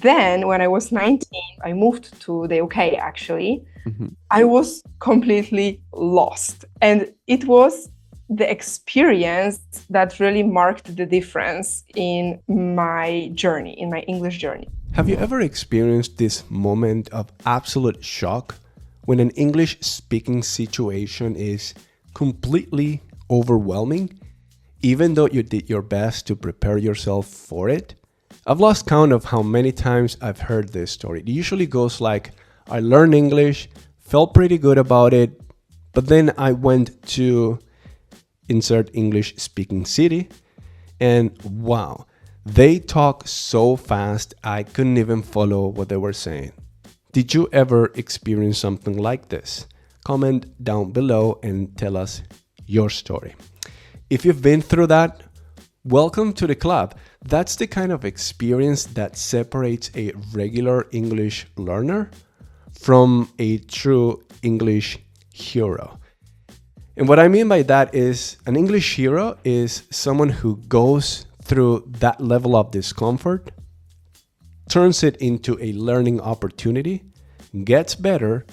then when I was 19, I moved to the UK actually. Mhm. I was completely lost. And it was the experience that really marked the difference in my journey, in my English journey. Have you ever experienced this moment of absolute shock when an English speaking situation is completely overwhelming, even though you did your best to prepare yourself for it? I've lost count of how many times I've heard this story. It usually goes like, I learned English, felt pretty good about it, but then I went to insert English speaking city, and wow, they talk so fast I couldn't even follow what they were saying. Did you ever experience something like this? Comment down below and tell us your story. If you've been through that, welcome to the club. That's the kind of experience that separates a regular English learner from a true English hero. And what I mean by that is an English hero is someone who goes through that level of discomfort, turns it into a learning opportunity, gets better,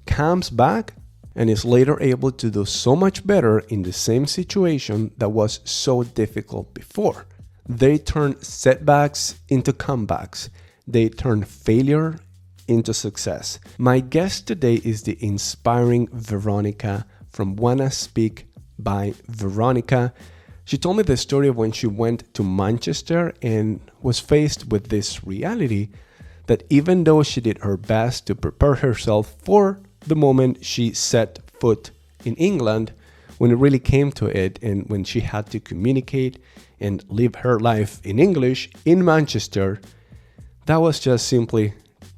comes back, and is later able to do so much better in the same situation that was so difficult before. They turn setbacks into comebacks. They turn failure into success. My guest today is the inspiring Weronika from Wanna Speak by Weronika. She told me the story of when she went to Manchester and was faced with this reality that even though she did her best to prepare herself for the moment she set foot in England, when it really came to it and when she had to communicate and live her life in English in Manchester, that was just simply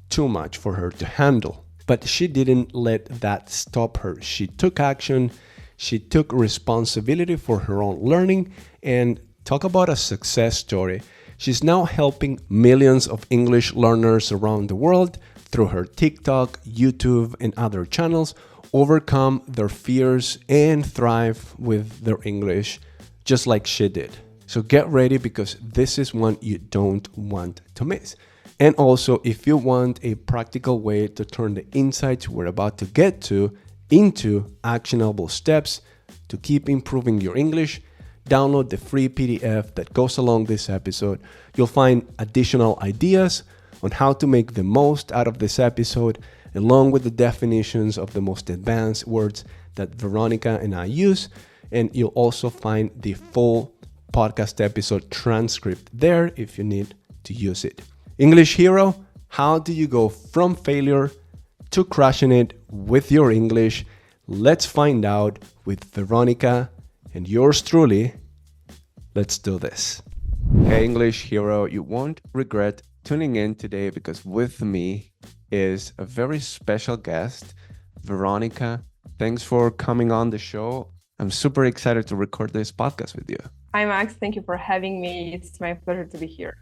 too much for her to handle. But she didn't let that stop her. She took action, she took responsibility for her own learning, and talk about a success story. She's now helping millions of English learners around the world through her TikTok, YouTube, and other channels overcome their fears and thrive with their English just like she did. So get ready because this is one you don't want to miss. And also, if you want a practical way to turn the insights we're about to get to into actionable steps to keep improving your English, download the free PDF that goes along this episode. You'll find additional ideas on how to make the most out of this episode, along with the definitions of the most advanced words that Weronika and I use. And you'll also find the full podcast episode transcript there if you need to use it. English hero, how do you go from failure to crushing it with your English? Let's find out with Weronika and yours truly. Let's do this. Hey, English hero, you won't regret tuning in today because with me is a very special guest, Weronika. Thanks for coming on the show. I'm super excited to record this podcast with you. Hi, Max. Thank you for having me. It's my pleasure to be here.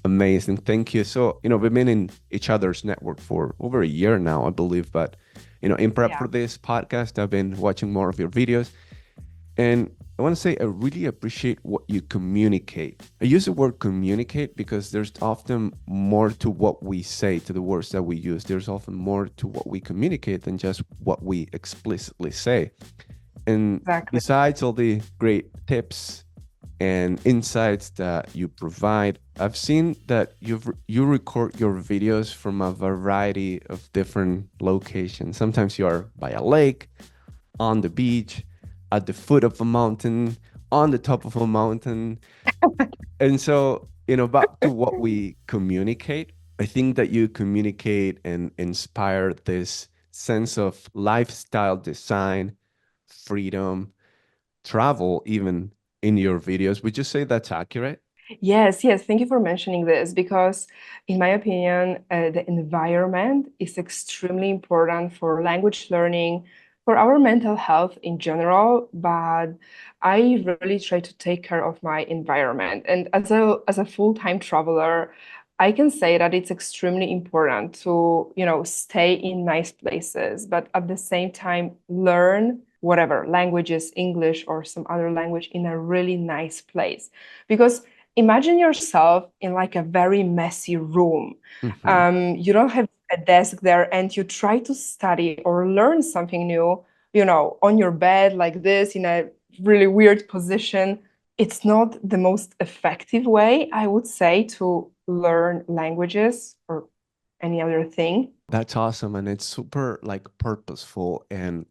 Amazing. Thank you. So, we've been in each other's network for over a year now, I believe. But, in prep for this podcast, I've been watching more of your videos. And I want to say I really appreciate what you communicate. I use the word communicate because there's often more to what we say, to the words that we use. There's often more to what we communicate than just what we explicitly say. And besides all the great tips and insights that you provide, I've seen that you record your videos from a variety of different locations. Sometimes you are by a lake, on the beach, at the foot of a mountain, on the top of a mountain. And so, back to what we communicate, I think that you communicate and inspire this sense of lifestyle design, freedom, travel, even in your videos. Would you say that's accurate? Yes. Thank you for mentioning this because, in my opinion, the environment is extremely important for language learning, for our mental health in general. But I really try to take care of my environment. And as a full-time traveler, I can say that it's extremely important to, stay in nice places, but at the same time, learn whatever languages, English or some other language in a really nice place. Because imagine yourself in like a very messy room. Mm-hmm. You don't have a desk there, and you try to study or learn something new, on your bed like this in a really weird position. It's not the most effective way, I would say, to learn languages or any other thing. That's awesome, and it's super like purposeful. And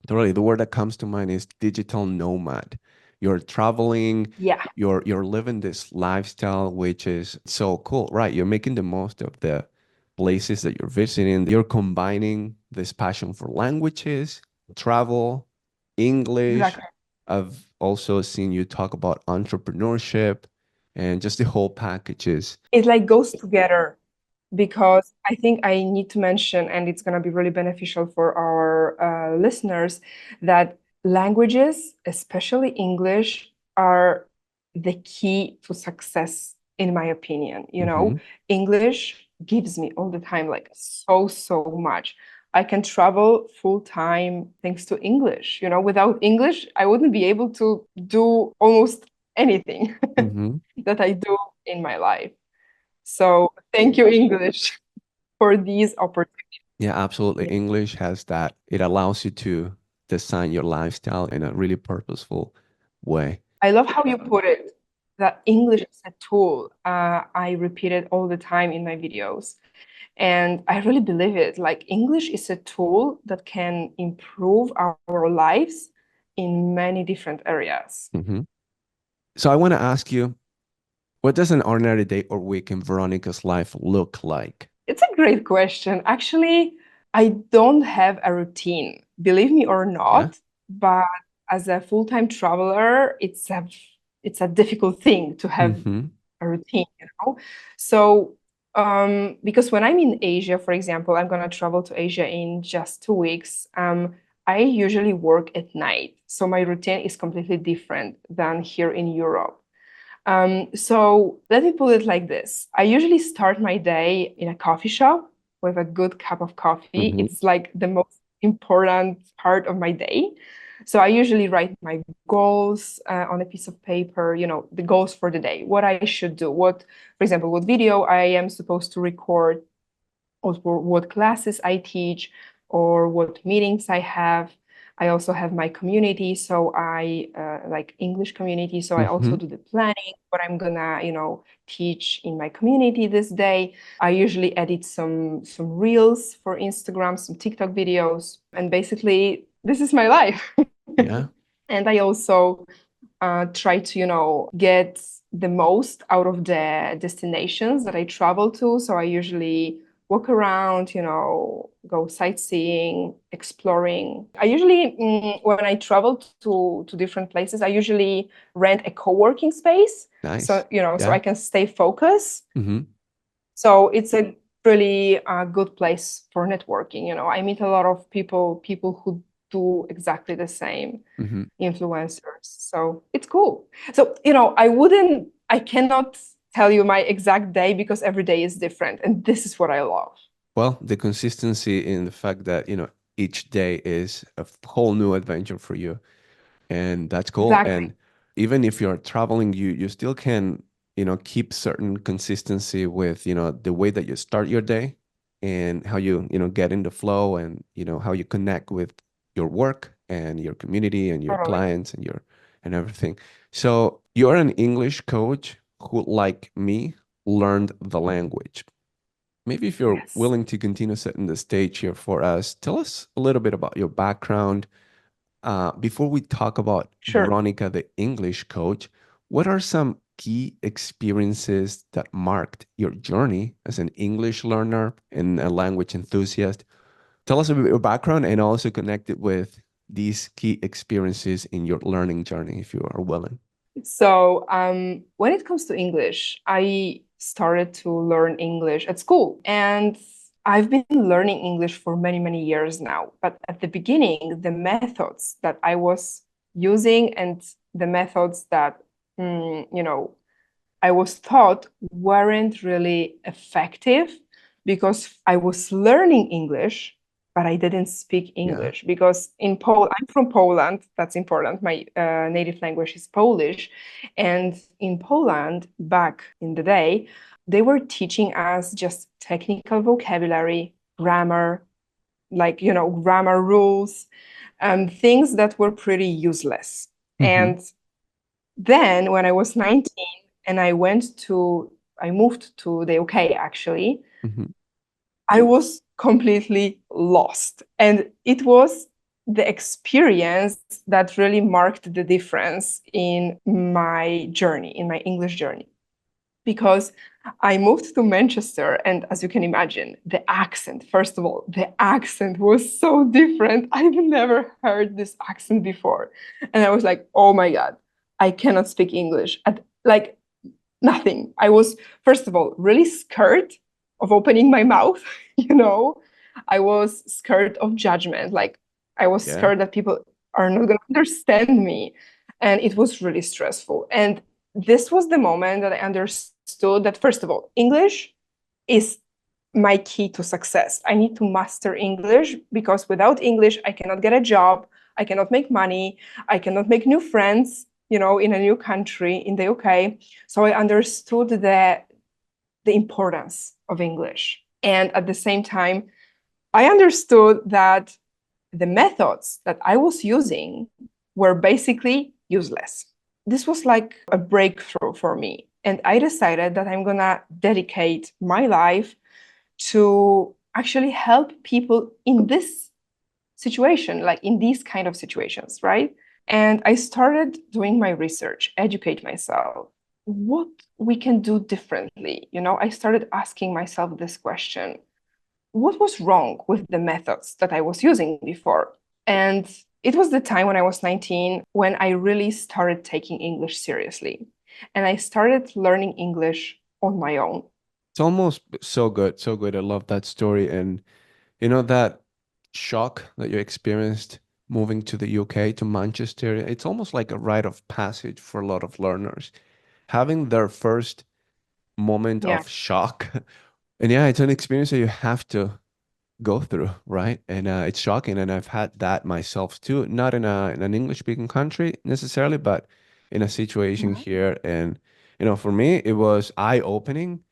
totally, the word that comes to mind is digital nomad. You're traveling, Yeah, you're living this lifestyle, which is so cool, right? You're making the most of the places that you're visiting. You're combining this passion for languages, travel, English. exactly. I've also seen you talk about entrepreneurship and just the whole packages. It like goes together because I think I need to mention, and it's going to be really beneficial for our listeners, that languages, especially English, are the key to success, in my opinion. Mm-hmm. English gives me all the time, like so, so much. I can travel full time thanks to English. Without English, I wouldn't be able to do almost anything Mm-hmm. that I do in my life. So thank you, English, for these opportunities. Yeah, absolutely. English has that. It allows you to design your lifestyle in a really purposeful way. I love how you put it, that English is a tool. I repeat it all the time in my videos. And I really believe it. Like, English is a tool that can improve our lives in many different areas. Hmm. So I want to ask you, what does an ordinary day or week in Veronica's life look like? It's a great question. Actually, I don't have a routine, believe me or Yeah. not, but as a full-time traveler, it's a difficult thing to have Hmm. a routine. So, because when I'm in Asia, for example, I'm gonna travel to Asia in just 2 weeks. I usually work at night, so my routine is completely different than here in Europe. So let me put it like this. I usually start my day in a coffee shop with a good cup of coffee. Hmm. It's like the most important part of my day. So I usually write my goals on a piece of paper, the goals for the day, what I should do, for example, what video I am supposed to record, or what classes I teach, or what meetings I have. I also have my community, so I like English community. So I also Hmm. do the planning, what I'm gonna, teach in my community this day. I usually edit some reels for Instagram, some TikTok videos, and basically this is my life. Yeah. And I also try to, get the most out of the destinations that I travel to. So I usually walk around, go sightseeing, exploring. I usually, when I travel to different places, I usually rent a co-working space. Nice. So, so Yeah. I can stay focused. Hmm. So it's a really good place for networking. I meet a lot of people who do exactly the same, Hmm. influencers. So it's cool. So, I cannot tell you my exact day because every day is different. And this is what I love. Well, the consistency in the fact that, each day is a whole new adventure for you. And that's cool. Exactly. And even if you're traveling, you still can, keep certain consistency with, the way that you start your day and how you get in the flow and, how you connect with your work and your community and your Totally. clients and and everything. So you're an English coach who, like me, learned the language. Maybe if you're Yes. willing to continue setting the stage here for us, tell us a little bit about your background, before we talk about Sure. Veronica, the English coach, what are some key experiences that marked your journey as an English learner and a language enthusiast? Tell us about your background and also connect it with these key experiences in your learning journey, if you are willing. So, when it comes to English, I started to learn English at school, and I've been learning English for many, many years now. But at the beginning, the methods that I was using and the methods that, I was taught weren't really effective because I was learning English, but I didn't speak Yeah. English because in Poland, I'm from Poland. That's important. My native language is Polish. And in Poland, back in the day, they were teaching us just technical vocabulary, grammar, like, grammar rules, things that were pretty useless. Mm-hmm. And then when I was 19 and I moved to the UK actually, Mm-hmm. I was completely lost. And it was the experience that really marked the difference in my journey, in my English journey. Because I moved to Manchester, and as you can imagine, the accent, first of all, the accent was so different. I've never heard this accent before. And I was like, oh my God, I cannot speak English. Like nothing. I was, first of all, really scared of opening my mouth, you know. I was scared of judgment. Like I was Yeah. scared that people are not going to understand me. And it was really stressful. And this was the moment that I understood that, first of all, English is my key to success. I need to master English because without English, I cannot get a job, I cannot make money, I cannot make new friends, in a new country, in the UK. So I understood the importance of English. And at the same time, I understood that the methods that I was using were basically useless. This was like a breakthrough for me. And I decided that I'm going to dedicate my life to actually help people in this situation, like in these kind of situations, right? And I started doing my research, educate myself, what we can do differently. I started asking myself this question: what was wrong with the methods that I was using before? And it was the time when I was 19 when I really started taking English seriously. And I started learning English on my own. It's almost so good, so good. I love that story. And that shock that you experienced moving to the UK, to Manchester, it's almost like a rite of passage for a lot of learners. Having their first moment Yeah, of shock. And yeah, it's an experience that you have to go through, right? And it's shocking. And I've had that myself too, not in an English speaking country necessarily, but in a situation yeah, here. And, for me, it was eye opening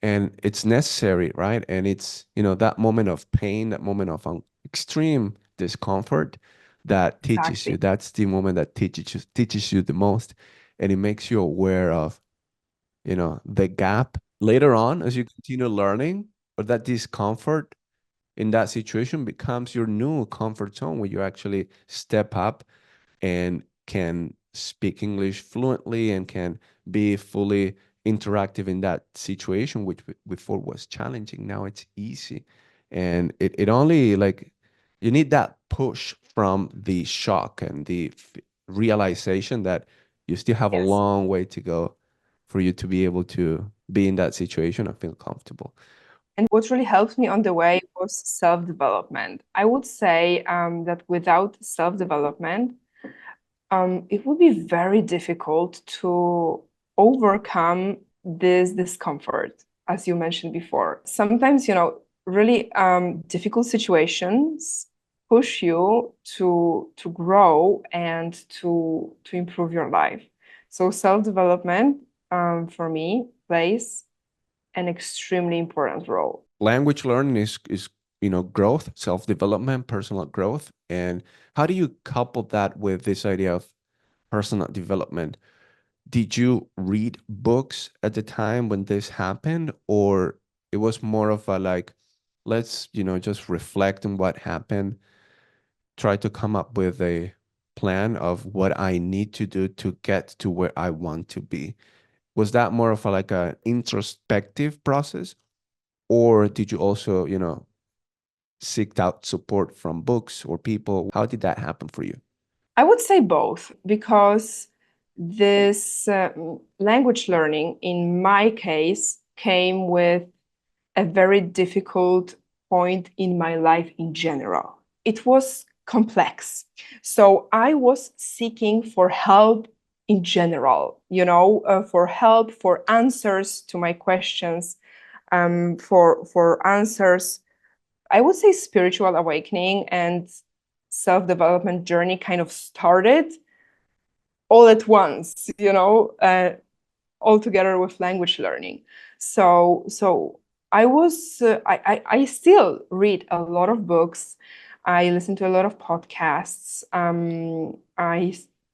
and it's necessary, right? And it's, that moment of pain, that moment of extreme discomfort that teaches you. exactly. That's the moment that teaches you the most. And it makes you aware of, the gap later on as you continue learning, or that discomfort in that situation becomes your new comfort zone where you actually step up and can speak English fluently and can be fully interactive in that situation, which before was challenging. Now it's easy. And it only like you need that push from the shock and the realization that you still have a Yes. long way to go for you to be able to be in that situation and feel comfortable. And what really helped me on the way was self-development. I would say that without self-development, it would be very difficult to overcome this discomfort, as you mentioned before. Sometimes, really difficult situations push you to grow and to improve your life. So self-development, for me, plays an extremely important role. Language learning is growth, self-development, personal growth. And how do you couple that with this idea of personal development? Did you read books at the time when this happened, or it was more of a like, let's just reflect on what happened, try to come up with a plan of what I need to do to get to where I want to be? Was that more of a like a introspective process, or did you also seeked out support from books or people? How did that happen for you? I would say both, because this language learning, in my case, came with a very difficult point in my life in general. It was complex. So I was seeking for help in general, for help, for answers to my questions, for answers I would say spiritual awakening and self-development journey kind of started all at once, all together with language learning. So I still read a lot of books. I listen to a lot of podcasts.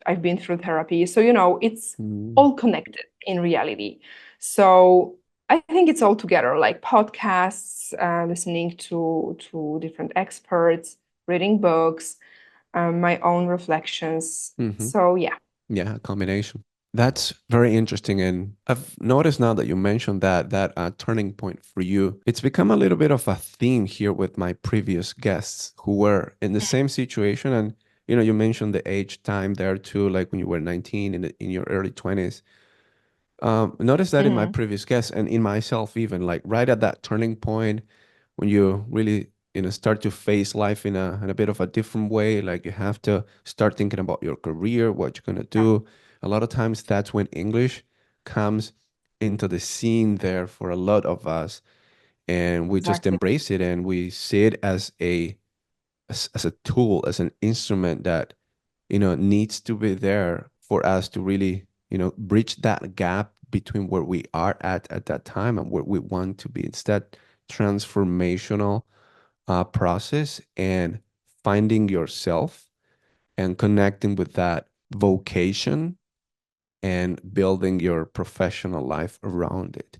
I've been through therapy, so it's Mm. all connected in reality. So I think it's all together, like podcasts, listening to different experts, reading books, my own reflections. Mhm. So yeah. Yeah, a combination. That's very interesting. And I've noticed now that you mentioned that turning point for you, it's become a little bit of a theme here with my previous guests who were in the same situation. And you mentioned the age time there too, like when you were 19 in your early 20s. Notice that in my Mhm. previous guests and in myself, even like right at that turning point when you really start to face life in a bit of a different way. Like you have to start thinking about your career, what you're gonna Yeah, do. A lot of times, that's when English comes into the scene there for a lot of us, and we just exactly. embrace it and we see it as as a tool, as an instrument that needs to be there for us to really bridge that gap between where we are at that time and where we want to be. Instead, transformational process and finding yourself and connecting with that vocation and building your professional life around it.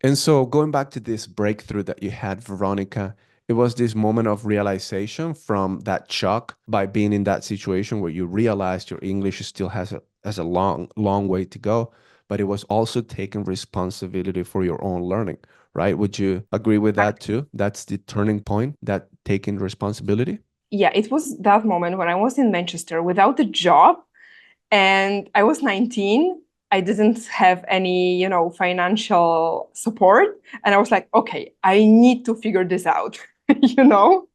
And so, going back to this breakthrough that you had, Veronica, it was this moment of realization from that shock by being in that situation where you realized your English still has a long, long way to go, but it was also taking responsibility for your own learning, right? Would you agree with that too? That's the turning point, that taking responsibility? Yeah, it was that moment when I was in Manchester without a job and I was 19. I didn't have any, financial support. And I was like, okay, I need to figure this out, you know?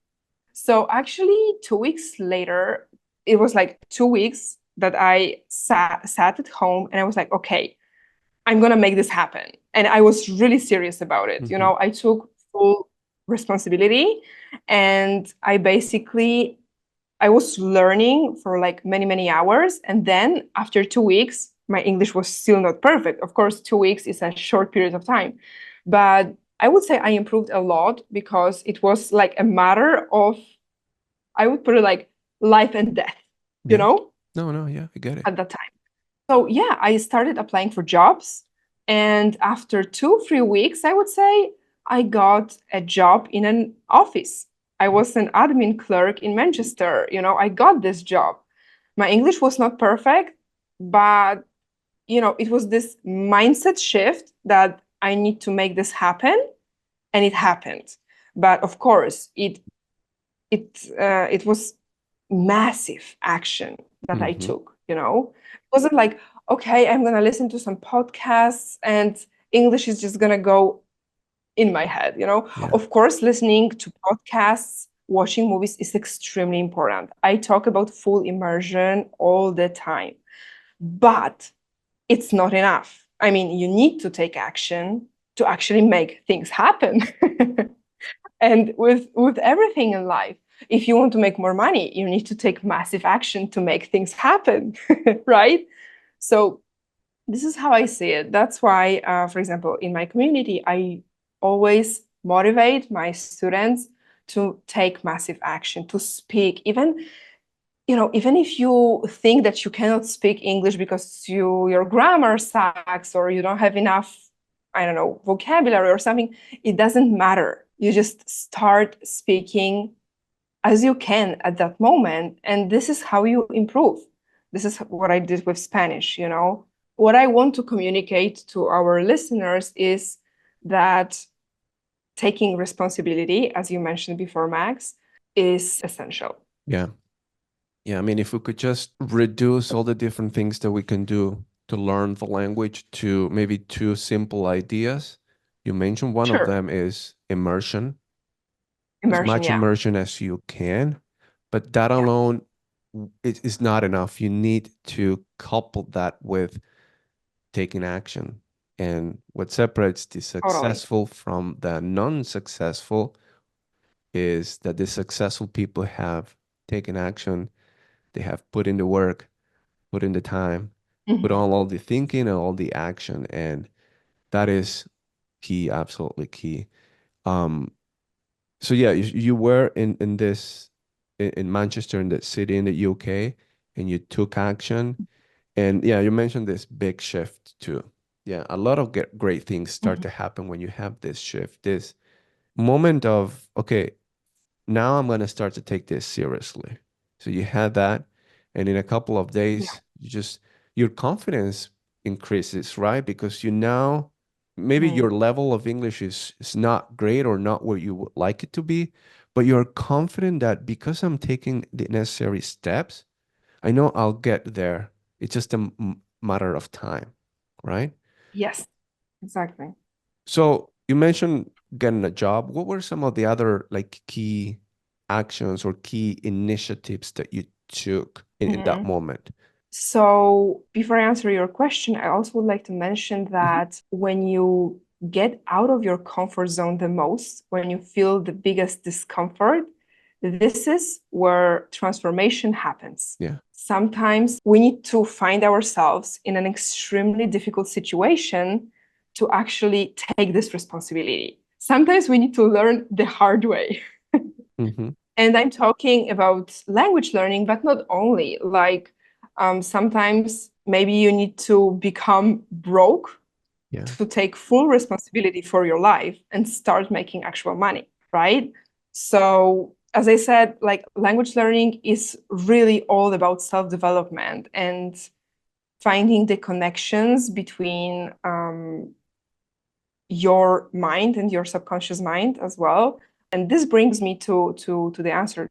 So actually, 2 weeks later, it was like 2 weeks that I sat at home and I was like, okay, I'm gonna make this happen. And I was really serious about it. Hmm. I took full responsibility and I was learning for like many, many hours. And then after 2 weeks, my English was still not perfect. Of course, 2 weeks is a short period of time. But I would say I improved a lot because it was like a matter of, I would put it like life and death, you Yeah. know, No, no, yeah, I get it. at that time. So yeah, I started applying for jobs. And after 2, 3 weeks, I would say I got a job in an office. I was an admin clerk in Manchester. I got this job. My English was not perfect, but it was this mindset shift that I need to make this happen, and it happened. But of course, it was massive action that I Hmm. took. It wasn't like, okay, I'm gonna listen to some podcasts and English is just gonna go in my head. Yeah. Of course, listening to podcasts, watching movies is extremely important. I talk about full immersion all the time, but it's not enough. I mean, you need to take action to actually make things happen. And with everything in life, if you want to make more money, you need to take massive action to make things happen, right? So this is how I see it. That's why, for example, in my community, I always motivate my students to take massive action, to speak. Even if you think that you cannot speak English because your grammar sucks or you don't have enough, I don't know, vocabulary or something, it doesn't matter. You just start speaking as you can at that moment, and this is how you improve. This is what I did with Spanish. What I want to communicate to our listeners is that taking responsibility, as you mentioned before, Max, is essential. Yeah. Yeah, I mean, if we could just reduce all the different things that we can do to learn the language to maybe two simple ideas. You mentioned one of Sure. them is immersion, as Immersion, much yeah. immersion as you can, but that Yeah, alone is not enough. You need to couple that with taking action. And what separates the totally. successful from the non-successful is that the successful people have taken action, they have put in the work, put in the time, put Mhm. on all the thinking and all the action, and that is key, absolutely key. Um, so yeah, you were in this in Manchester, in the city in the UK, and you took action. And yeah, you mentioned this big shift too. Yeah, a lot of great things start to Mhm. happen when you have this shift, this moment of, okay, now I'm going to start to take this seriously. So you had that, and in a couple of Yeah. days, your confidence increases, right? Because you now, maybe Mhm. your level of English is not great or not where you would like it to be, but you're confident that because I'm taking the necessary steps, I know I'll get there. It's just a matter of time, right? Yes, exactly. So you mentioned getting a job. What were some of the other like key actions or key initiatives that you took in that Mhm. moment? So, before I answer your question, I also would like to mention Hmm. that when you get out of your comfort zone the most, when you feel the biggest discomfort, this is where transformation happens. Yeah. Sometimes we need to find ourselves in an extremely difficult situation to actually take this responsibility. Sometimes we need to learn the hard way. Hmm. And I'm talking about language learning, but not only. Like sometimes maybe you need to become broke Yeah. to take full responsibility for your life and start making actual money, right? So, as I said, like language learning is really all about self-development and finding the connections between your mind and your subconscious mind as well. And this brings me to the answer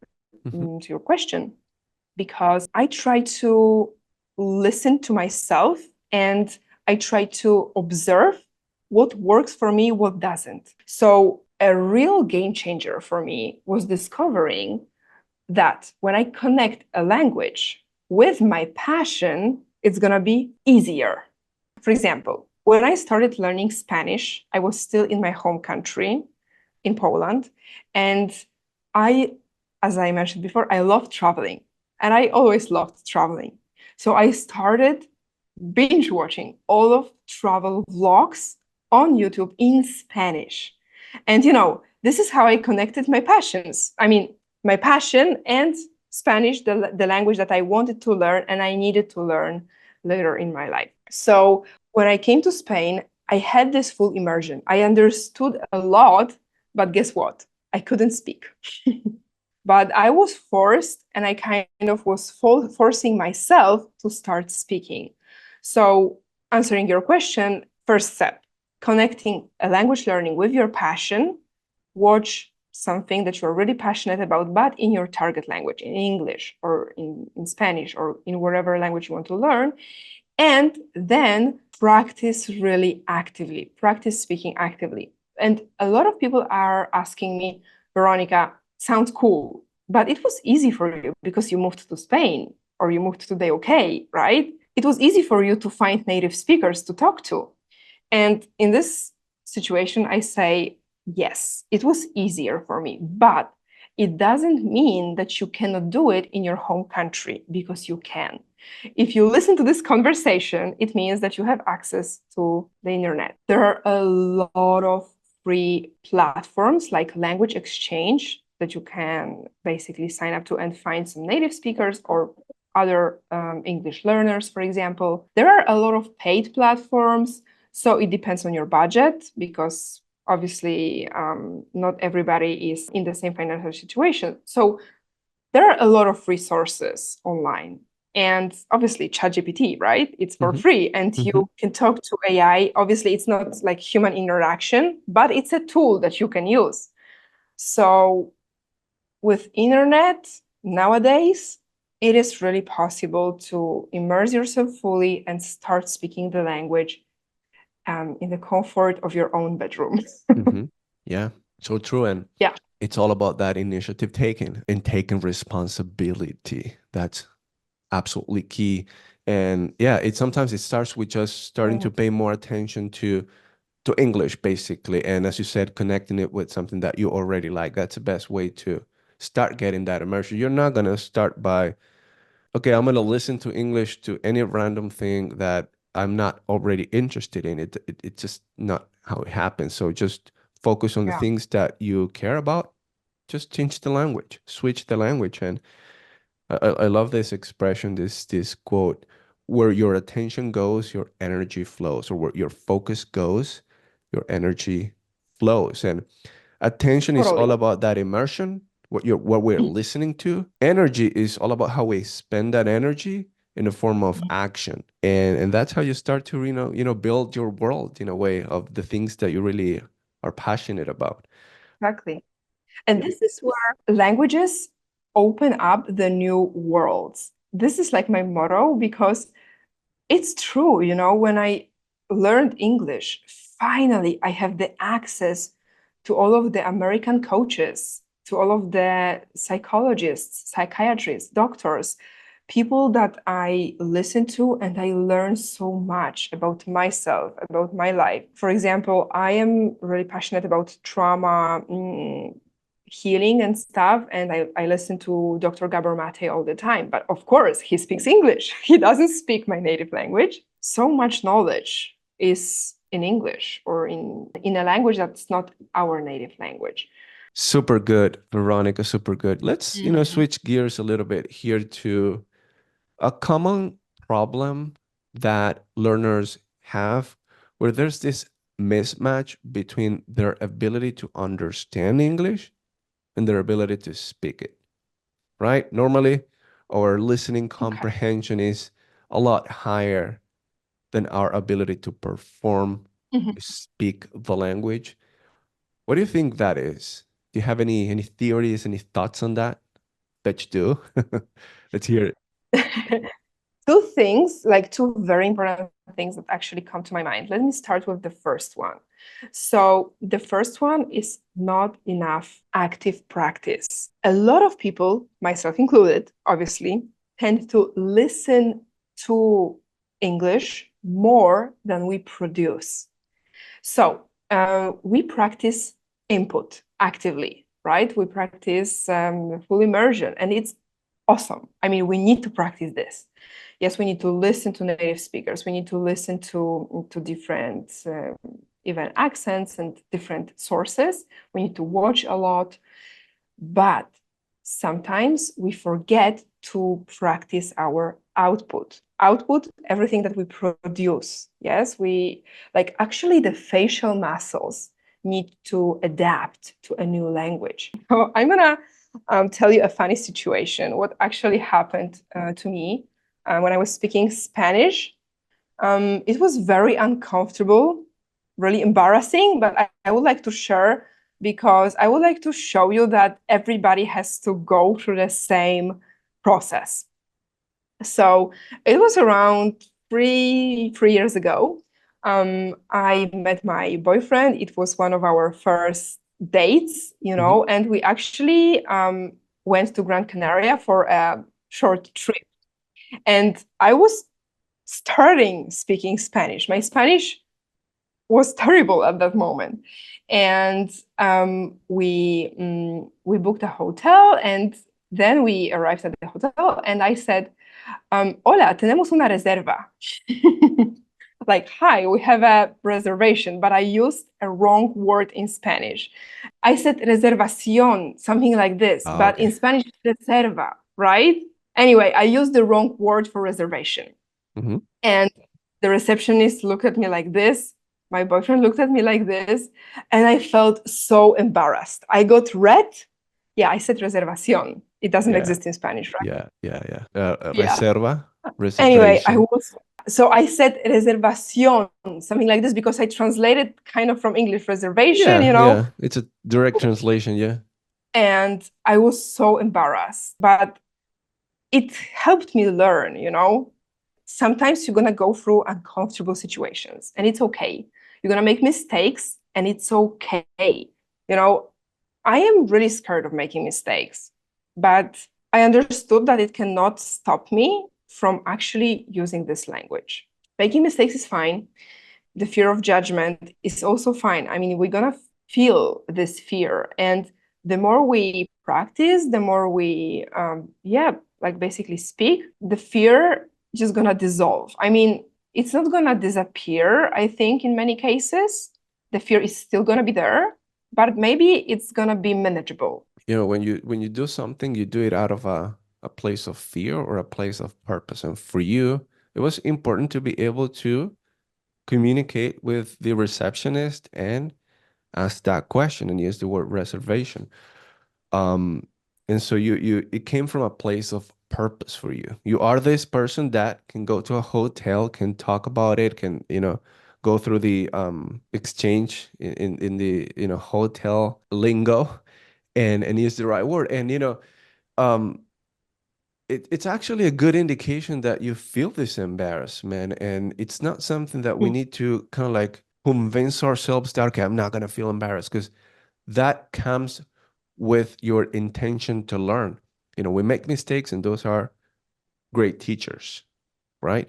Hmm. to your question, because I try to listen to myself and I try to observe what works for me, what doesn't. So a real game changer for me was discovering that when I connect a language with my passion, it's going to be easier. For example, when I started learning Spanish, I was still in my home country in Poland. And I, as I mentioned before, I love traveling and I always loved traveling. So I started binge watching all of travel vlogs on YouTube in Spanish. And this is how I connected my passions. I mean, my passion and Spanish, the language that I wanted to learn and I needed to learn later in my life. So when I came to Spain, I had this full immersion. I understood a lot, but guess what? I couldn't speak. But I was forced, and I kind of was forcing myself to start speaking. So, answering your question, first step, connecting a language learning with your passion, watch something that you're really passionate about, but in your target language, in English or in Spanish or in whatever language you want to learn. And then practice really actively, practice speaking actively. And a lot of people are asking me, Veronica, sounds cool, but it was easy for you because you moved to Spain or you moved to the UK, right? It was easy for you to find native speakers to talk to. And in this situation, I say, yes, it was easier for me, but it doesn't mean that you cannot do it in your home country, because you can. If you listen to this conversation, it means that you have access to the internet. There are a lot of free platforms like Language Exchange that you can basically sign up to and find some native speakers or other English learners, for example. There are a lot of paid platforms, so it depends on your budget, because obviously not everybody is in the same financial situation. So there are a lot of resources online. And obviously, ChatGPT, right? It's for Hmm. free and Hmm. you can talk to AI. Obviously, it's not like human interaction, but it's a tool that you can use. So with internet nowadays, it is really possible to immerse yourself fully and start speaking the language in the comfort of your own bedroom. Hmm. Yeah, so true. And Yeah. it's all about that initiative taking and taking responsibility. That's absolutely key. And yeah, it sometimes it starts with just starting to Mm. pay more attention to to English, basically. And as you said, connecting it with something that you already like. That's the best way to start getting that immersion. You're not going to start by, okay, I'm going to listen to English to any random thing that I'm not already interested in. It's just not how it happens. So just focus on the Yeah, things that you care about. Just change the language, switch the language. And I love this expression, this quote, where your attention goes, your energy flows, or where your focus goes, your energy flows. And attention is all totally. about that immersion, what we're listening to. Energy is all about how we spend that energy in the form of Mhm. action. And that's how you start to, build your world in a way of the things that you really are passionate about. Exactly. And this is where languages open up the new worlds. This is like my motto because it's true, when I learned English, finally I have the access to all of the American coaches, to all of the psychologists, psychiatrists, doctors, people that I listen to, and I learn so much about myself, about my life. For example, I am really passionate about trauma, healing and stuff, and I listen to Dr. Gabor Mate all the time. But of course, he speaks English. He doesn't speak my native language. So much knowledge is in English or in a language that's not our native language. Super good, Veronica, super good. Let's, Mhm. switch gears a little bit here to a common problem that learners have where there's this mismatch between their ability to understand English and their ability to speak it, right? Normally, our listening Okay. comprehension is a lot higher than our ability to perform, Mhm. to speak the language. What do you think that is? Do you have any theories, any thoughts on that? Bet you do. Let's hear it. Two things, like two very important things that actually come to my mind. Let me start with the first one. So, the first one is not enough active practice. A lot of people, myself included, obviously, tend to listen to English more than we produce. So we practice input actively, right? We practice full immersion, and it's awesome. I mean, we need to practice this. Yes, we need to listen to native speakers. We need to listen to different even accents and different sources. We need to watch a lot, but sometimes we forget to practice our output. Output, everything that we produce. Yes, we like actually the facial muscles need to adapt to a new language. So I'm gonna tell you a funny situation. What actually happened to me when I was speaking Spanish. It was very uncomfortable, really embarrassing, but I would like to share because I would like to show you that everybody has to go through the same process. So it was around three years ago. I met my boyfriend. It was one of our first dates, Mhm. and we actually went to Gran Canaria for a short trip. And I was starting speaking Spanish. My Spanish was terrible at that moment, and we booked a hotel, and then we arrived at the hotel, and I said, "Hola, tenemos una reserva." Like, hi, we have a reservation, but I used a wrong word in Spanish. I said reservación, something like this, Ah, but in okay. Spanish, reserva, right? Anyway, I used the wrong word for reservation. Mhm. And the receptionist looked at me like this. My boyfriend looked at me like this. And I felt so embarrassed. I got red. Yeah, I said reservación. It doesn't Yeah, exist in Spanish, right? yeah. Yeah. Reserva, Anyway, reservation. so I said reservación, something like this, because I translated kind of from English reservation, Yeah. It's a direct translation, yeah. and I was so embarrassed. But it helped me learn. Sometimes you're going to go through uncomfortable situations and it's okay. You're going to make mistakes and it's okay. You know, I am really scared of making mistakes, but I understood that it cannot stop me from actually using this language. Making mistakes is fine. the fear of judgment is also fine. I mean, we're gonna feel this fear, and the more we practice, the more we, yeah, like basically speak, the fear just gonna dissolve. I mean, it's not gonna disappear, I think, in many cases. The fear is still gonna be there, but maybe it's gonna be manageable. You know, when you do something, you do it out of a place of fear or a place of purpose. And for you, it was important to be able to communicate with the receptionist and ask that question and use the word reservation. Um, and so you it came from a place of purpose for you. You are this person that can go to a hotel, can talk about it, can, go through the exchange in the, hotel lingo and use the right word. And um it's actually a good indication that you feel this embarrassment, and it's not something that we Mm. need to kind of like convince ourselves that, okay, I'm not gonna feel embarrassed, because that comes with your intention to learn. We make mistakes, and those are great teachers, right?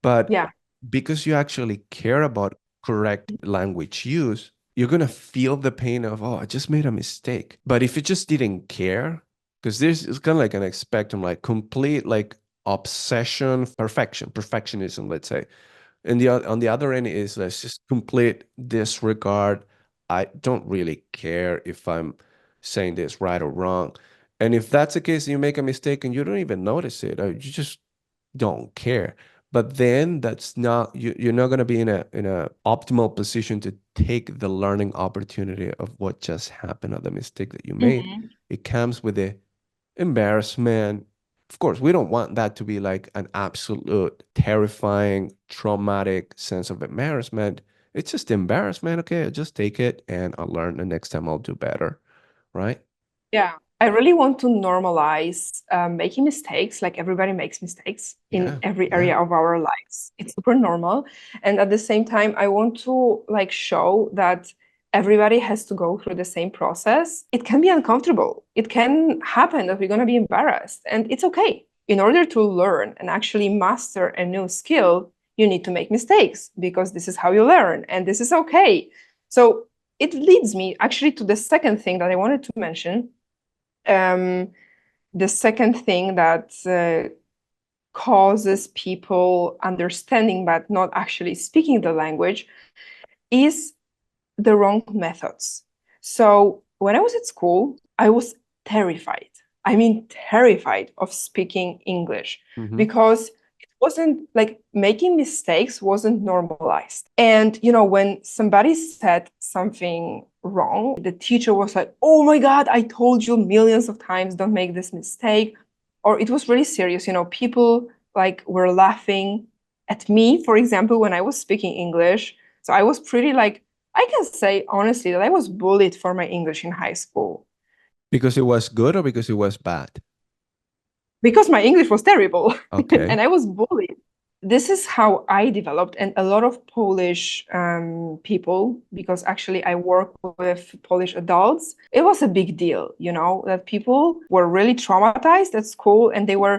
But Yeah. because you actually care about correct language use, you're going to feel the pain of, oh, I just made a mistake. But if you just didn't care, because there's it's kind of like an spectrum, like complete like obsession, perfectionism, let's say. And on the other end is let's just complete disregard. I don't really care if I'm saying this right or wrong. And if that's the case, you make a mistake and you don't even notice it, or you just don't care. But then that's not you're not going to be in a optimal position to take the learning opportunity of what just happened, or the mistake that you made. Mhm. It comes with the embarrassment. Of course, we don't want that to be like an absolute terrifying, traumatic sense of embarrassment. It's just embarrassment. Okay, I just take it and I'll learn. The next time I'll do better. Right? Yeah, I really want to normalize making mistakes. Like everybody makes mistakes in Yeah. every Yeah. area of our lives. It's super normal. And at the same time, I want to like show that everybody has to go through the same process. It can be uncomfortable. It can happen that we're going to be embarrassed, and it's okay. In order to learn and actually master a new skill, you need to make mistakes because this is how you learn, and this is okay. So it leads me actually to the second thing that I wanted to mention. um, the second thing that causes people understanding but not actually speaking the language is the wrong methods. So when I was at school, I was terrified. I mean, terrified of speaking English Hmm. because it wasn't like making mistakes wasn't normalized. And, when somebody said something wrong, the teacher was like, oh my God, I told you millions of times, don't make this mistake. Or it was really serious. People like were laughing at me, for example, when I was speaking English. So I was pretty like, I can say honestly that I was bullied for my English in high school Because it was good or because it was bad? because my English was terrible Okay. and I was bullied. This is how I developed, and a lot of Polish people, because actually I work with Polish adults, it was a big deal, that people were really traumatized at school and they were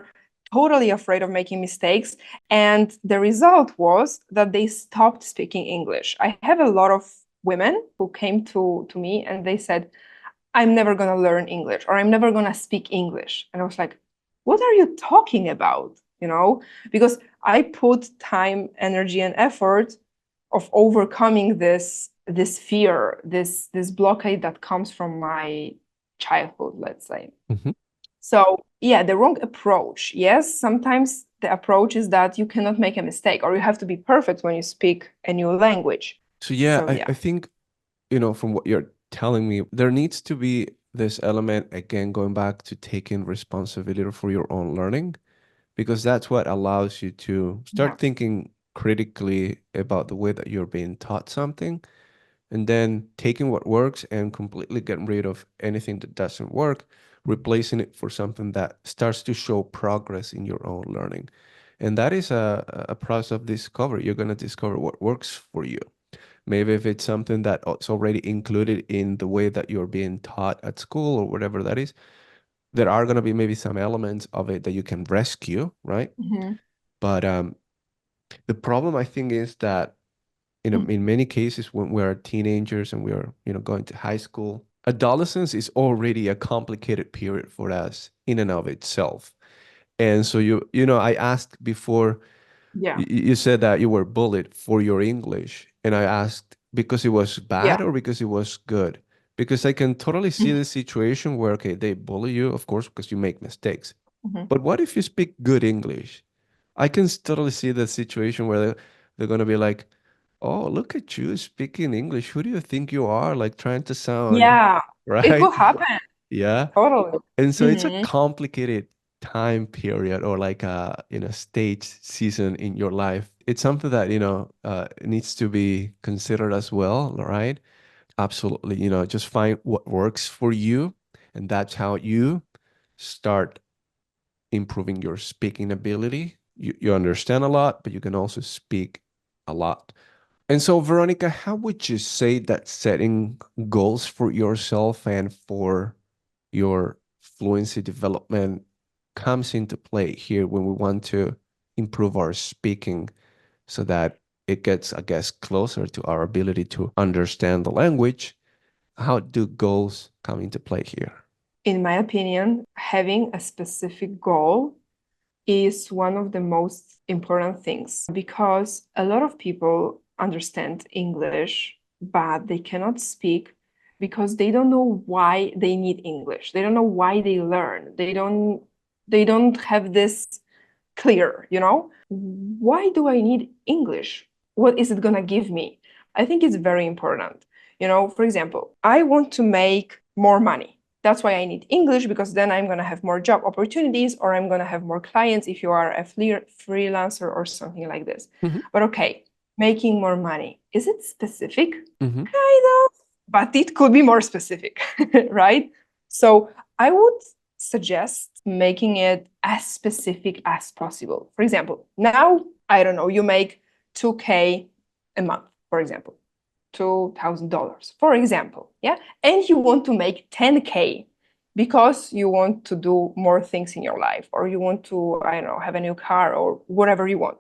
totally afraid of making mistakes. And the result was that they stopped speaking English. I have a lot of women who came to me and they said, I'm never going to learn English or I'm never going to speak English. And I was like, what are you talking about? Because I put time, energy, and effort of overcoming this fear, this blockade that comes from my childhood, let's say. Hmm. So, yeah, the wrong approach. Yes, sometimes the approach is that you cannot make a mistake or you have to be perfect when you speak a new language. So yeah, So, I yeah. think, from what you're telling me, there needs to be this element, again, going back to taking responsibility for your own learning, because that's what allows you to Yeah. start thinking critically about the way that you're being taught something, and then taking what works and completely getting rid of anything that doesn't work, replacing it for something that starts to show progress in your own learning. And that is a process of discovery. You're going to discover what works for you. Maybe if it's something that it's already included in the way that you're being taught at school or whatever that is, there are going to be maybe some elements of it that you can rescue, right? Mhm. But the problem, I think, is that in many cases when we are teenagers and we are, going to high school, adolescence is already a complicated period for us in and of itself. And so I asked before, Yeah. you said that you were bullied for your English, and I asked because it was Yeah. bad or because it was good. Because I can totally see the situation where, okay, they bully you, of course, because you make mistakes. Mhm. But what if you speak good English? I can totally see the situation where they're going to be like, oh, look at you speaking English. Who do you think you are? Like trying to sound Yeah, it right. could happen. Yeah. Totally. And so it's a Hmm. complicated time period or like a, stage season in your life. It's something that, needs to be considered as well, right? Absolutely. Just find what works for you. And that's how you start improving your speaking ability. You understand a lot, but you can also speak a lot. And so, Veronica, how would you say that setting goals for yourself and for your fluency development comes into play here when we want to improve our speaking so that it gets, I guess, closer to our ability to understand the language? How do goals come into play here? In my opinion, having a specific goal is one of the most important things because a lot of people understand English, but they cannot speak because they don't know why they need English. They don't know why they learn. They don't have this clear, Why do I need English? What is it gonna give me? I think it's very important. For example, I want to make more money. That's why I need English because then I'm gonna have more job opportunities or I'm gonna have more clients if you are a freelancer or something like this. Hmm. But okay, making more money. Is it specific? Hmm. Kind of, but it could be more specific, right? So I would suggest making it as specific as possible. For example, now, I don't know, you make 2K a month, for example, $2,000, for example, yeah? And you want to make 10K because you want to do more things in your life or you want to, I don't know, have a new car or whatever you want.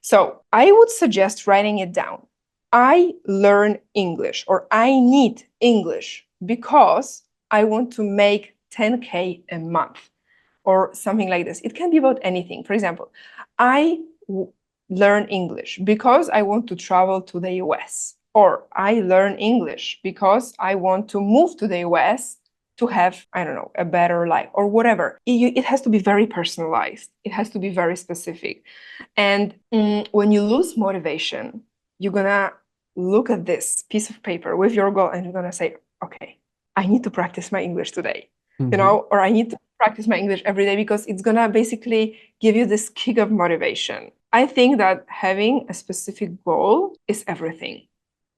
So I would suggest writing it down. I learn English or I need English because I want to make 10K a month or something like this. It can be about anything. For example, I learn English because I want to travel to the US, or I learn English because I want to move to the US to have, I don't know, a better life or whatever. It has to be very personalized, it has to be very specific. And when you lose motivation, you're gonna look at this piece of paper with your goal and you're gonna say, okay, I need to practice my English today, Hmm. or I need to practice my English every day because it's gonna basically give you this kick of motivation. I think that having a specific goal is everything.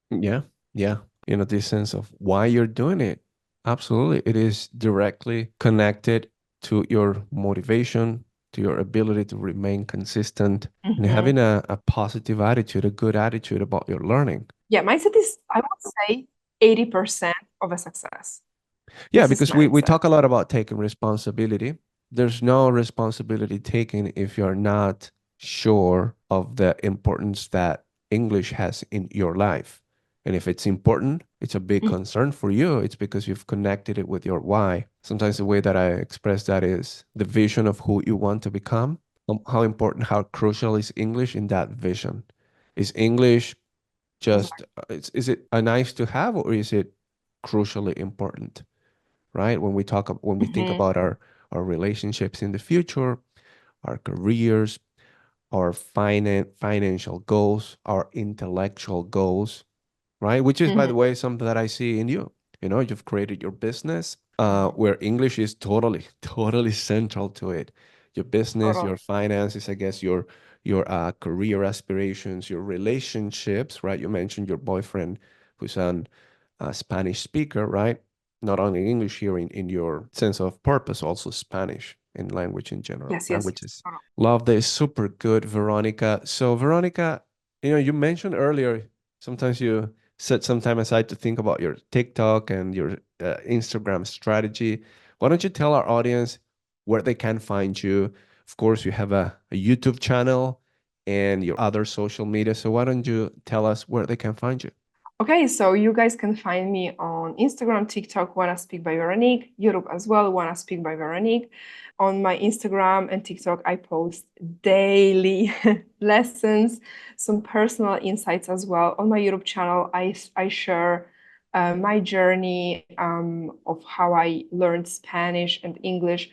Yeah, yeah. This sense of why you're doing it. Absolutely. It is directly connected to your motivation, to your ability to remain consistent, and Mhm. having a positive attitude, a good attitude about your learning. Yeah, mindset is, I would say, 80% of a success. Yeah, This is because we mindset. talk a lot about taking responsibility. There's no responsibility taken if you're not sure of the importance that English has in your life. And if it's important, it's a big Mhm. concern for you. It's because you've connected it with your why. Sometimes the way that I express that is the vision of who you want to become. How important, how crucial is English in that vision? Is English just, is it a nice to have or is it crucially important? Right? When we think Mhm. about our relationships in the future, our careers, our financial goals, our intellectual goals, right? Which is, by Mhm. the way, something that I see in you. You've created your business, where English is totally, totally central to it. Your business, Totally. your finances, I guess, your career aspirations, your relationships, right? You mentioned your boyfriend, who's an Spanish speaker, right? Not only English here in your sense of purpose, also Spanish in language in general. Yes, yes, yes. Languages. Totally. Love this. Super good, Veronica. So, Veronica, you mentioned earlier sometimes you set some time aside to think about your TikTok and your Instagram strategy. Why don't you tell our audience where they can find you? Of course, you have a YouTube channel. and your other social media. So why don't you tell us where they can find you? Okay, so you guys can find me on Instagram, TikTok, Wanna Speak by Veronique, YouTube as well, Wanna Speak by Veronique. On my Instagram and TikTok, I post daily lessons, some personal insights as well. On my YouTube channel, I share my journey of how I learned Spanish and English.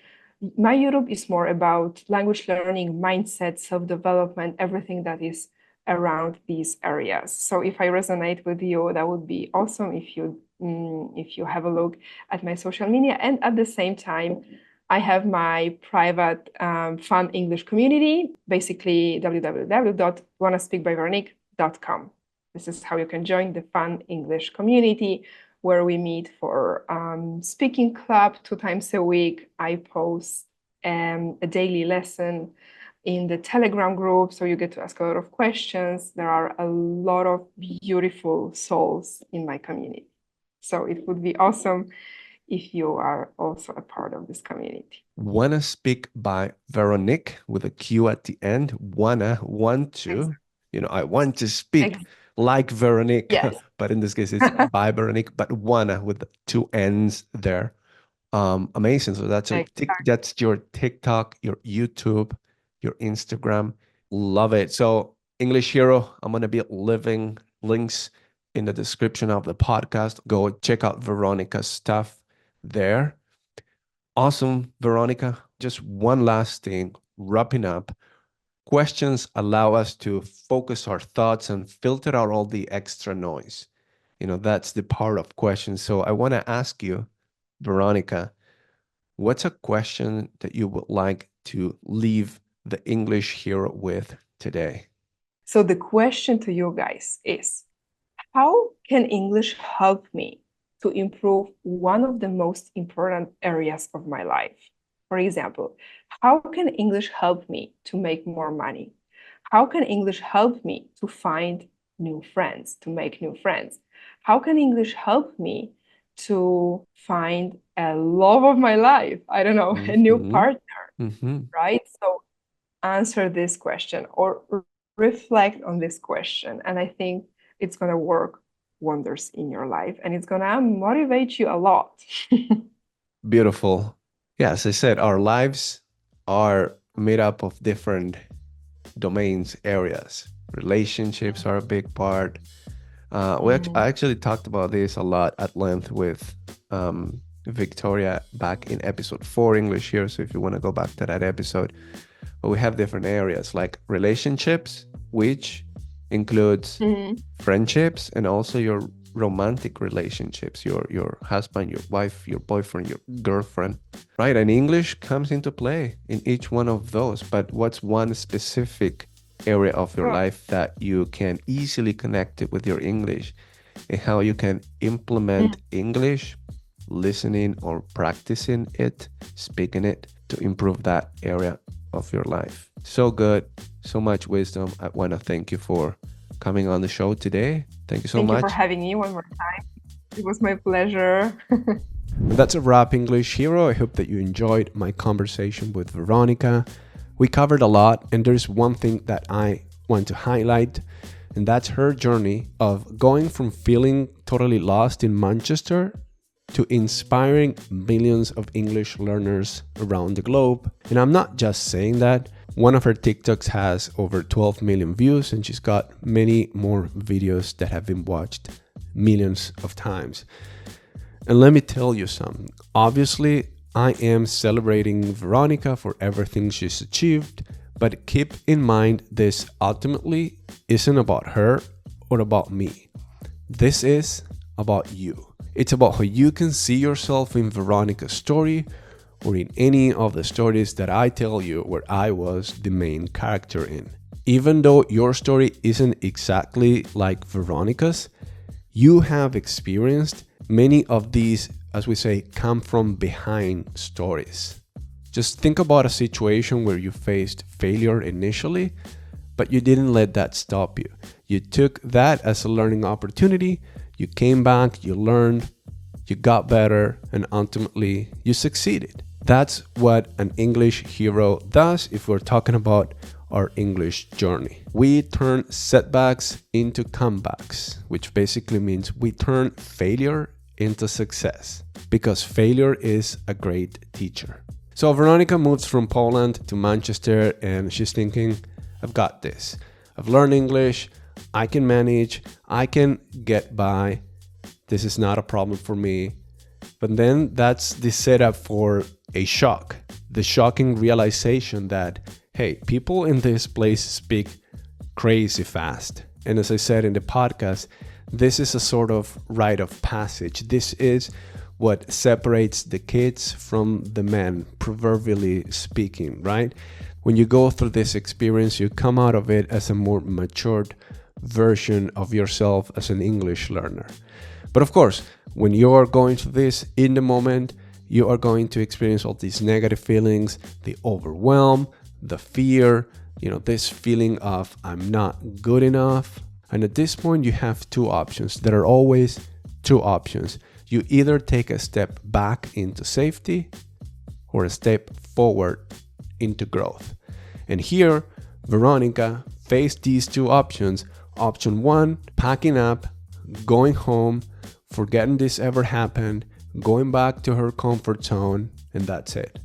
My YouTube is more about language learning, mindset, self-development, everything that is around these areas. So if I resonate with you, that would be awesome if you have a look at my social media. And at the same time, I have my private fun English community, basically www.wannaspeakbyveronique.com. This is how you can join the fun English community where we meet for speaking club 2 times a week. I post a daily lesson in the Telegram group, so you get to ask a lot of questions. There are a lot of beautiful souls in my community. So it would be awesome if you are also a part of this community. Wanna Speak by Veronique with a Q at the end. Want to. I want to speak like Veronique, yes. but in this case it's by Veronique, but wanna with 2 N's there. Amazing. So that's that's your TikTok, your YouTube, your Instagram. Love it. So English Hero, I'm gonna be leaving links in the description of the podcast. Go check out Veronika's stuff there. Awesome, Weronika. Just one last thing, wrapping up. Questions allow us to focus our thoughts and filter out all the extra noise. That's the part of questions. So I want to ask you, Weronika, what's a question that you would like to leave the English hero with today? So the question to you guys is, how can English help me to improve one of the most important areas of my life? For example, how can English help me to make more money? How can English help me to find new friends, to make new friends? How can English help me to find a love of my life? I don't know, a new partner, right? So answer this question or reflect on this question. And I think it's going to work wonders in your life and it's going to motivate you a lot. Beautiful. Yeah, as I said, our lives are made up of different domains, areas. Relationships are a big part. I actually talked about this a lot at length with Victoria back in episode 4 English here. So if you want to go back to that episode, but we have different areas like relationships, which includes friendships and also your romantic relationships, your husband, your wife, your boyfriend, your girlfriend, right? And English comes into play in each one of those. But what's one specific area of your life that you can easily connect it with your English, and how you can implement English, listening or practicing it, speaking it, to improve that area of your life? So good, so much wisdom. I want to thank you for coming on the show today. Thank you so much. Thank you for having me one more time. It was my pleasure. That's a wrap, English Hero. I hope that you enjoyed my conversation with Weronika. We covered a lot, and there's one thing that I want to highlight, and that's her journey of going from feeling totally lost in Manchester to inspiring millions of English learners around the globe. And I'm not just saying that. One of her TikToks has over 12 million views, and she's got many more videos that have been watched millions of times. And let me tell you something. Obviously, I am celebrating Weronika for everything she's achieved, but keep in mind this ultimately isn't about her or about me. This is about you. It's about how you can see yourself in Weronika's story or in any of the stories that I tell you where I was the main character in. Even though your story isn't exactly like Weronika's, you have experienced many of these, as we say, come from behind stories. Just think about a situation where you faced failure initially, but you didn't let that stop you. You took that as a learning opportunity, you came back, you learned, you got better, and ultimately you succeeded. That's what an English hero does if we're talking about our English journey. We turn setbacks into comebacks, which basically means we turn failure into success, because failure is a great teacher. So Weronika moves from Poland to Manchester, and she's thinking, I've got this. I've learned English. I can manage. I can get by. This is not a problem for me. But then that's the setup for a shock. The shocking realization that, hey, people in this place speak crazy fast. And as I said in the podcast, this is a sort of rite of passage. This is what separates the kids from the men, proverbially speaking, right? When you go through this experience, you come out of it as a more matured version of yourself as an English learner. But of course, when you are going through this in the moment, you are going to experience all these negative feelings, the overwhelm, the fear, this feeling of I'm not good enough. And at this point, you have two options. There are always two options. You either take a step back into safety or a step forward into growth. And here, Weronika faced these two options. Option one, packing up, going home, forgetting this ever happened, going back to her comfort zone, and that's it.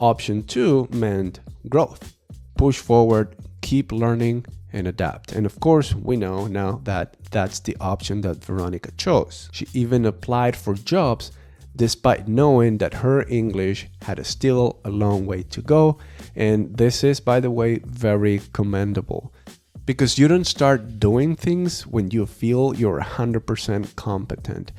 Option two meant growth. Push forward, keep learning, and adapt. And of course, we know now that that's the option that Weronika chose. She even applied for jobs despite knowing that her English had still a long way to go. And this is, by the way, very commendable. Because you don't start doing things when you feel you're 100% competent.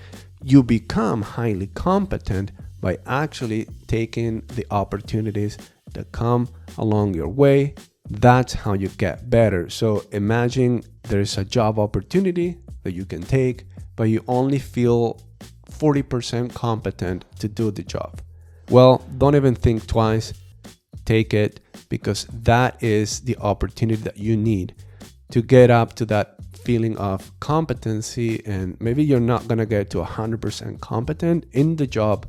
You become highly competent by actually taking the opportunities that come along your way. That's how you get better. So imagine there's a job opportunity that you can take, but you only feel 40% competent to do the job. Well, don't even think twice. Take it, because that is the opportunity that you need to get up to that feeling of competency. And maybe you're not going to get to 100% competent in the job,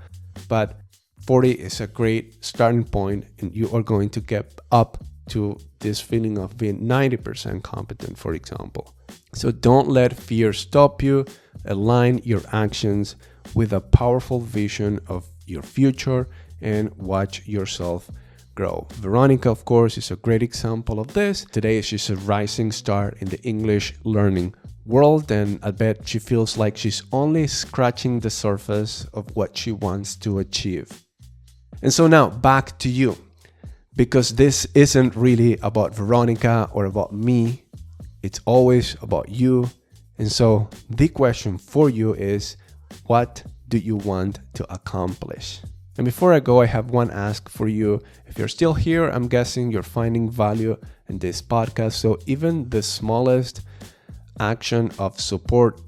but 40 is a great starting point, and you are going to get up to this feeling of being 90% competent, for example. So don't let fear stop you. Align your actions with a powerful vision of your future and watch yourself grow. Weronika, of course, is a great example of this. Today, she's a rising star in the English learning world, and I bet she feels like she's only scratching the surface of what she wants to achieve. And so now, back to you. Because this isn't really about Weronika or about me. It's always about you. And so the question for you is, what do you want to accomplish? And before I go, I have one ask for you. If you're still here, I'm guessing you're finding value in this podcast. So even the smallest action of support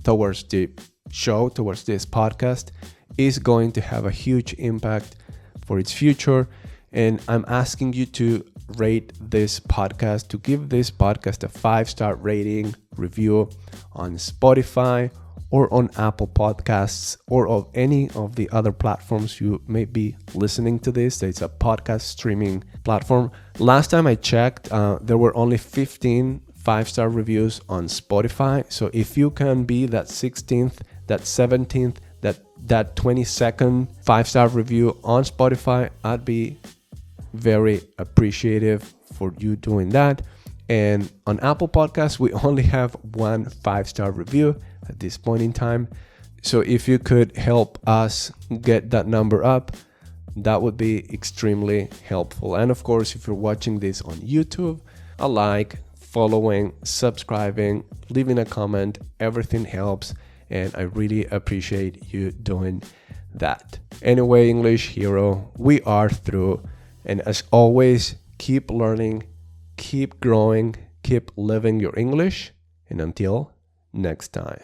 towards the show, towards this podcast, is going to have a huge impact for its future. And I'm asking you to rate this podcast, to give this podcast a 5-star rating, review on Spotify or on Apple Podcasts or of any of the other platforms you may be listening to this. It's a podcast streaming platform. Last time I checked, there were only 15 5-star reviews on Spotify. So if you can be that 16th, that 17th, that 22nd 5-star review on Spotify, I'd be very appreciative for you doing that. And on Apple Podcasts, we only have one 5-star review at this point in time. So if you could help us get that number up, that would be extremely helpful. And of course, if you're watching this on YouTube, a like, following, subscribing, leaving a comment, everything helps. And I really appreciate you doing that. Anyway, English hero, we are through. And as always, keep learning, keep growing, keep living your English. And until next time.